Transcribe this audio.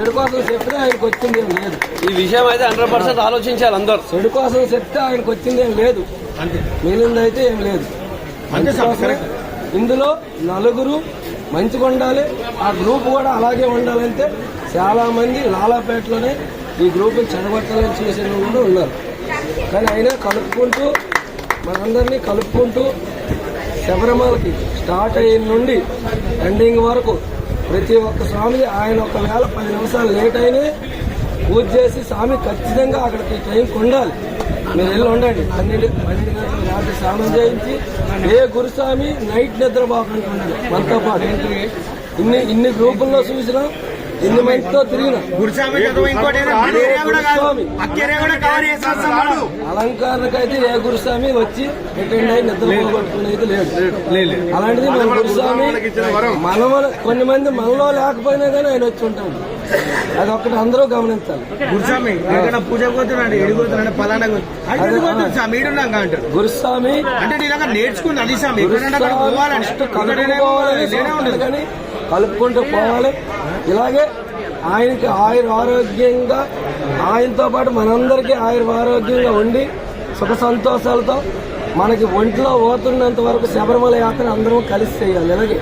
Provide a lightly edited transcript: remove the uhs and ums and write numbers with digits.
చెడు కోసం చెప్తే ఆయనకు వచ్చింది ఏం లేదు. ఈ విషయం అయితే 100% ఆలోచించాలి అందరు. చెడు కోసం చెప్తే ఆయనకు వచ్చింది ఏం లేదు, మిగిలిందైతే ఏం లేదు. ఇందులో నలుగురు మంచిగా ఉండాలి, ఆ గ్రూప్ కూడా అలాగే ఉండాలంటే చాలా మంది లాలాపేటలోనే ఈ గ్రూప్ని చెడగొట్టాలని చూసిన వాళ్ళు ఉన్నారు. కానీ అయినా కలుపుకుంటూ మనందరినీ కలుపుకుంటూ శబరిమలకి స్టార్ట్ అయిన నుండి ఎండింగ్ వరకు ప్రతి ఒక్క స్వామి ఆయన ఒకవేళ 10 నిమిషాలు లేట్ అయినా పూజ చేసి స్వామి ఖచ్చితంగా అక్కడికి టైంకి ఉండాలి. మీరు వెళ్ళి ఉండండి. 12 గంటల రాత్రి స్నానం చేయించి ఏ గురుస్వామి నైట్ నిద్ర బాగుంటుండాలి మనతో పాటు. ఇన్ని గ్రూపుల్లో చూసినా, ఇన్ని మందితో తిరిగిన అలంకారణకైతే ఏ గురుస్వామి వచ్చి అటెండ్ అయి నిద్ర పోగొట్టుకునేది లేదు. అలాంటిది మన గురుస్వామి కొన్ని మంది మనలో లేకపోయినా కానీ ఆయన వచ్చి ఉంటాడు. అదొక్కటి అందరూ గమనించాలి. గురుస్వామి పూజ పోతున్నాడు, ఎడిపోతున్నాడు, పలానా గురుస్వామి అంటే నేర్చుకుని అది కానీ కలుపుకుంటూ పోవాలి. ఇలాగే ఆయనకి ఆరోగ్యంగా, ఆయనతో పాటు మనందరికీ ఆరోగ్యంగా ఉండి సుఖ సంతోషాలతో మనకి ఒంట్లో పోతున్నంత వరకు శబరిమల యాత్ర అందరం కలిసి చేయాలి. ఇలాగే